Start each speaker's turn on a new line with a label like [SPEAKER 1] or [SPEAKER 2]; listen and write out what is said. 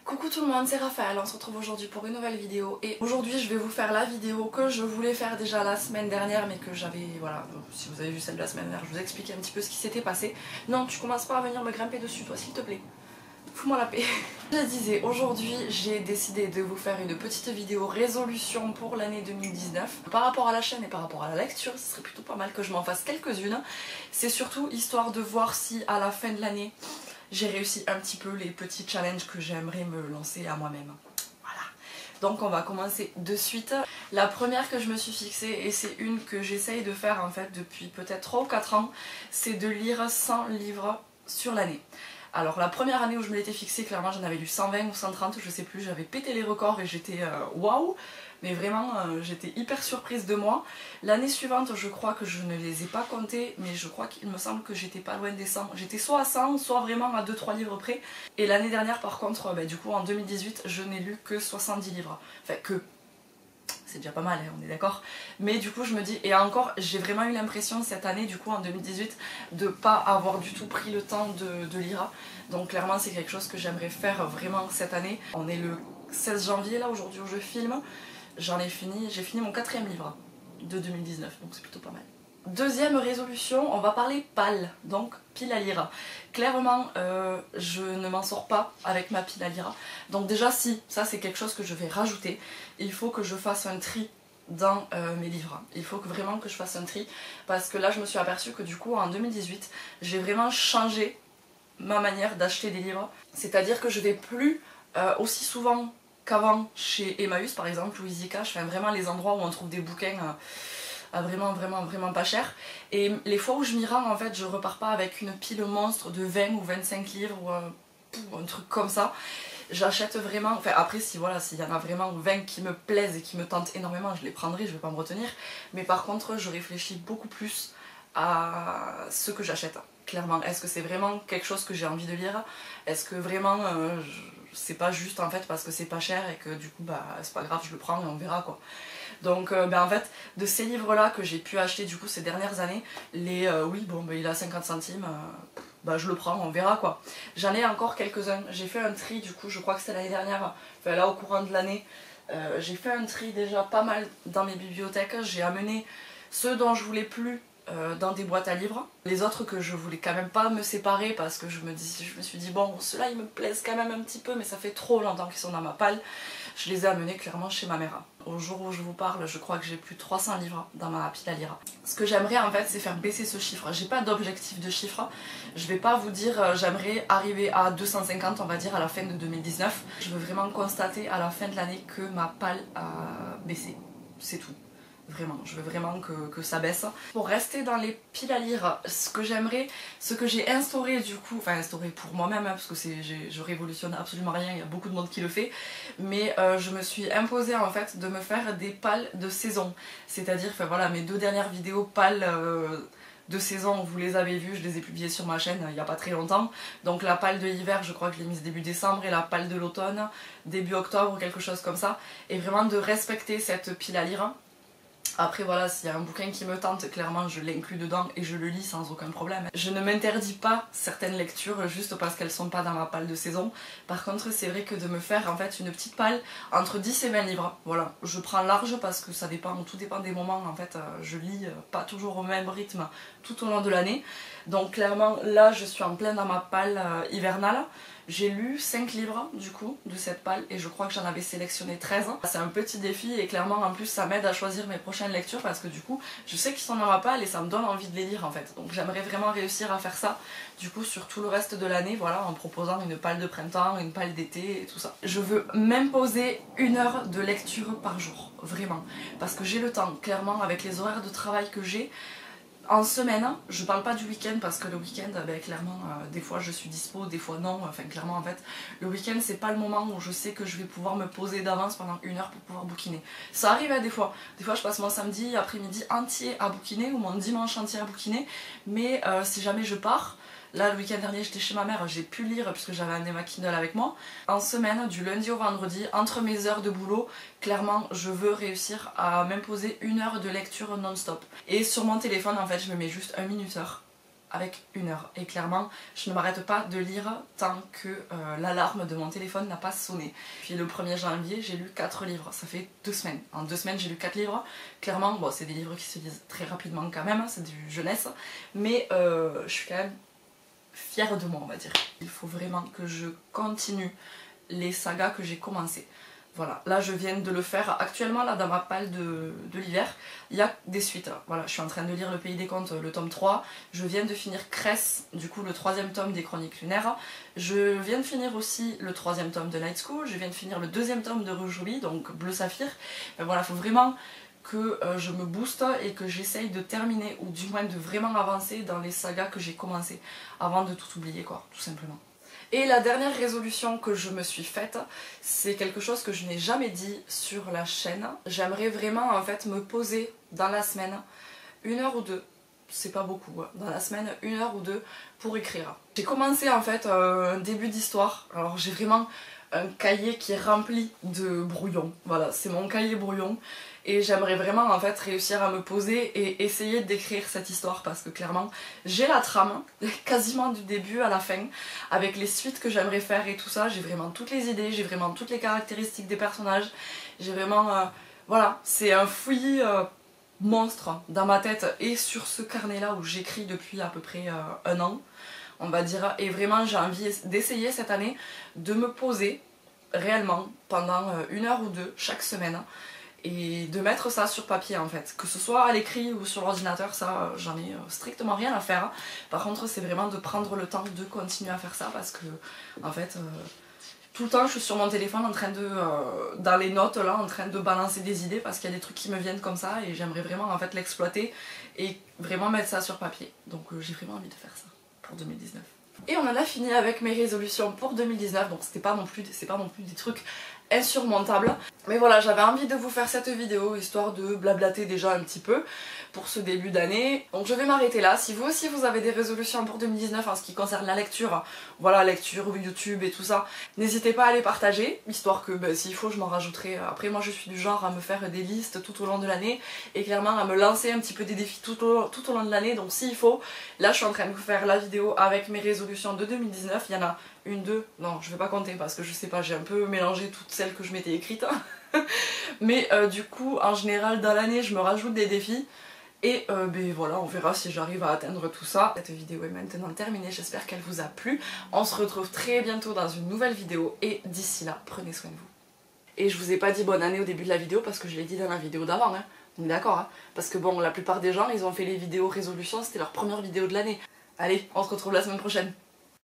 [SPEAKER 1] Coucou tout le monde, c'est Raphaël, on se retrouve aujourd'hui pour une nouvelle vidéo et aujourd'hui je vais vous faire la vidéo que je voulais faire déjà la semaine dernière mais que j'avais, voilà, si vous avez vu celle de la semaine dernière, je vous explique un petit peu ce qui s'était passé. Non, tu commences pas à venir me grimper dessus toi s'il te plaît, fous-moi la paix. Je disais, aujourd'hui j'ai décidé de vous faire une petite vidéo résolution pour l'année 2019. Par rapport à la chaîne et par rapport à la lecture, ce serait plutôt pas mal que je m'en fasse quelques-unes. C'est surtout histoire de voir si à la fin de l'année j'ai réussi un petit peu les petits challenges que j'aimerais me lancer à moi-même. Voilà. Donc on va commencer de suite. La première que je me suis fixée, et c'est une que j'essaye de faire en fait depuis peut-être 3 ou 4 ans, c'est de lire 100 livres sur l'année. Alors la première année où je me l'étais fixée, clairement j'en avais lu 120 ou 130, je sais plus, j'avais pété les records et j'étais waouh, mais vraiment j'étais hyper surprise de moi. L'année suivante je crois que je ne les ai pas comptés, mais je crois qu'il me semble que j'étais pas loin des 100, j'étais soit à 100, soit vraiment à 2-3 livres près. Et l'année dernière par contre, du coup en 2018 je n'ai lu que 70 livres, enfin que... c'est déjà pas mal, hein, on est d'accord. Mais du coup je me dis, et encore j'ai vraiment eu l'impression cette année du coup en 2018 de pas avoir du tout pris le temps de lire. Donc clairement c'est quelque chose que j'aimerais faire vraiment cette année. On est le 16 janvier là aujourd'hui où je filme. J'ai fini mon 4e livre de 2019, donc c'est plutôt pas mal. Deuxième résolution, on va parler pile, donc pile à lire. Clairement, je ne m'en sors pas avec ma pile à lire. Donc déjà si, ça c'est quelque chose que je vais rajouter, il faut que je fasse un tri dans mes livres. Il faut vraiment que je fasse un tri, parce que là je me suis aperçue que du coup en 2018, j'ai vraiment changé ma manière d'acheter des livres. C'est-à-dire que je vais plus aussi souvent qu'avant chez Emmaüs par exemple, ou Easy Cash, enfin vraiment les endroits où on trouve des bouquins vraiment pas cher. Et les fois où je m'y rends en fait je repars pas avec une pile monstre de 20 ou 25 livres ou un truc comme ça. J'achète vraiment, enfin après si voilà, s'il y en a vraiment 20 qui me plaisent et qui me tentent énormément, je les prendrai, je vais pas me retenir. Mais par contre je réfléchis beaucoup plus à ce que j'achète, clairement. Est-ce que c'est vraiment quelque chose que j'ai envie de lire? Est-ce que vraiment c'est pas juste en fait parce que c'est pas cher et que du coup bah c'est pas grave, je le prends et on verra quoi. Donc en fait de ces livres là que j'ai pu acheter du coup ces dernières années, les oui bon bah il a 50 centimes, bah je le prends, on verra quoi. J'en ai encore quelques-uns, j'ai fait un tri du coup, je crois que c'était l'année dernière, enfin là au courant de l'année, j'ai fait un tri déjà pas mal dans mes bibliothèques, j'ai amené ceux dont je voulais plus dans des boîtes à livres. Les autres que je voulais quand même pas me séparer parce que je me suis dit bon ceux-là ils me plaisent quand même un petit peu mais ça fait trop longtemps qu'ils sont dans ma palle. Je les ai amenés clairement chez ma mère. Au jour où je vous parle, je crois que j'ai plus de 300 livres dans ma pile à lire. Ce que j'aimerais en fait c'est faire baisser ce chiffre. J'ai pas d'objectif de chiffre. Je vais pas vous dire j'aimerais arriver à 250 on va dire à la fin de 2019. Je veux vraiment constater à la fin de l'année que ma palle a baissé. C'est tout. Vraiment, je veux vraiment que ça baisse. Pour rester dans les piles à lire, ce que j'aimerais, ce que j'ai instauré du coup, enfin instauré pour moi-même, hein, parce que je révolutionne absolument rien, il y a beaucoup de monde qui le fait, mais je me suis imposé en fait de me faire des pales de saison. C'est-à-dire, enfin voilà, mes 2 dernières vidéos pales de saison, vous les avez vues, je les ai publiées sur ma chaîne il n'y a pas très longtemps. Donc la palle de l'hiver, je crois que je l'ai mise début décembre, et la palle de l'automne, début octobre, quelque chose comme ça. Et vraiment de respecter cette pile à lire. Après voilà, s'il y a un bouquin qui me tente, clairement je l'inclus dedans et je le lis sans aucun problème. Je ne m'interdis pas certaines lectures juste parce qu'elles sont pas dans ma palle de saison. Par contre c'est vrai que de me faire en fait une petite palle entre 10 et 20 livres, voilà. Je prends large parce que ça dépend, tout dépend des moments en fait. Je lis pas toujours au même rythme tout au long de l'année. Donc clairement là je suis en plein dans ma palle hivernale. J'ai lu 5 livres du coup de cette palle et je crois que j'en avais sélectionné 13. C'est un petit défi et clairement en plus ça m'aide à choisir mes prochaines lectures parce que du coup je sais qu'ils sont dans ma palle et ça me donne envie de les lire en fait. Donc j'aimerais vraiment réussir à faire ça du coup sur tout le reste de l'année, voilà, en proposant une palle de printemps, une palle d'été et tout ça. Je veux m'imposer 1 heure de lecture par jour, vraiment. Parce que j'ai le temps, clairement avec les horaires de travail que j'ai. En semaine, je parle pas du week-end parce que le week-end, clairement, des fois je suis dispo, des fois non. Enfin, clairement, en fait, le week-end c'est pas le moment où je sais que je vais pouvoir me poser d'avance pendant 1 heure pour pouvoir bouquiner. Ça arrive des fois. Des fois, je passe mon samedi après-midi entier à bouquiner ou mon dimanche entier à bouquiner. Mais si jamais je pars, là le week-end dernier j'étais chez ma mère, j'ai pu lire puisque j'avais amené ma Kindle avec moi. En semaine, du lundi au vendredi, entre mes heures de boulot, clairement je veux réussir à m'imposer 1 heure de lecture non-stop. Et sur mon téléphone en fait je me mets juste un minuteur avec 1 heure. Et clairement, je ne m'arrête pas de lire tant que l'alarme de mon téléphone n'a pas sonné. Puis le 1er janvier, j'ai lu 4 livres. Ça fait 2 semaines. En 2 semaines, j'ai lu 4 livres. Clairement, bon, c'est des livres qui se lisent très rapidement quand même, c'est du jeunesse. Mais je suis quand même fière de moi, on va dire. Il faut vraiment que je continue les sagas que j'ai commencées. Voilà, là je viens de le faire. Actuellement, là dans ma palle de l'hiver, il y a des suites. Voilà, je suis en train de lire Le Pays des Contes, le tome 3. Je viens de finir Cress, du coup le 3e tome des Chroniques Lunaires. Je viens de finir aussi le 3e tome de Night School. Je viens de finir le 2e tome de Rouge Ruby, donc Bleu Saphir. Mais voilà, il faut vraiment que je me booste et que j'essaye de terminer, ou du moins de vraiment avancer dans les sagas que j'ai commencées, avant de tout oublier quoi, tout simplement. Et la dernière résolution que je me suis faite, c'est quelque chose que je n'ai jamais dit sur la chaîne. J'aimerais vraiment en fait me poser dans la semaine 1 heure ou 2, c'est pas beaucoup, dans la semaine 1 heure ou 2 pour écrire. J'ai commencé en fait un début d'histoire, alors j'ai vraiment un cahier qui est rempli de brouillons, voilà, c'est mon cahier brouillon. Et j'aimerais vraiment en fait réussir à me poser et essayer d'écrire cette histoire parce que clairement j'ai la trame quasiment du début à la fin avec les suites que j'aimerais faire et tout ça. J'ai vraiment toutes les idées, j'ai vraiment toutes les caractéristiques des personnages. J'ai vraiment... voilà, c'est un fouillis monstre dans ma tête et sur ce carnet là où j'écris depuis à peu près 1 an, on va dire. Et vraiment j'ai envie d'essayer cette année de me poser réellement pendant 1 heure ou 2 chaque semaine et de mettre ça sur papier en fait, que ce soit à l'écrit ou sur l'ordinateur, ça j'en ai strictement rien à faire. Par contre c'est vraiment de prendre le temps de continuer à faire ça parce que en fait tout le temps je suis sur mon téléphone en train de, dans les notes là, en train de balancer des idées parce qu'il y a des trucs qui me viennent comme ça et j'aimerais vraiment en fait l'exploiter et vraiment mettre ça sur papier. Donc j'ai vraiment envie de faire ça pour 2019. Et on en a fini avec mes résolutions pour 2019, donc c'est pas non plus des trucs insurmontables. Mais voilà, j'avais envie de vous faire cette vidéo histoire de blablater déjà un petit peu pour ce début d'année. Donc je vais m'arrêter là. Si vous aussi vous avez des résolutions pour 2019 en ce qui concerne la lecture, voilà, lecture, YouTube et tout ça, n'hésitez pas à les partager, histoire que s'il faut je m'en rajouterai. Après moi je suis du genre à me faire des listes tout au long de l'année et clairement à me lancer un petit peu des défis tout au long de l'année. Donc s'il faut, là je suis en train de vous faire la vidéo avec mes résolutions de 2019. Il y en a 1, 2, non je vais pas compter parce que je sais pas, j'ai un peu mélangé toutes celles que je m'étais écrites. Mais du coup en général dans l'année je me rajoute des défis. Et voilà, on verra si j'arrive à atteindre tout ça. Cette vidéo est maintenant terminée, j'espère qu'elle vous a plu. On se retrouve très bientôt dans une nouvelle vidéo et d'ici là, prenez soin de vous. Et je vous ai pas dit bonne année au début de la vidéo parce que je l'ai dit dans la vidéo d'avant, hein. On est d'accord, hein. Parce que bon, la plupart des gens, ils ont fait les vidéos résolutions, c'était leur première vidéo de l'année. Allez, on se retrouve la semaine prochaine.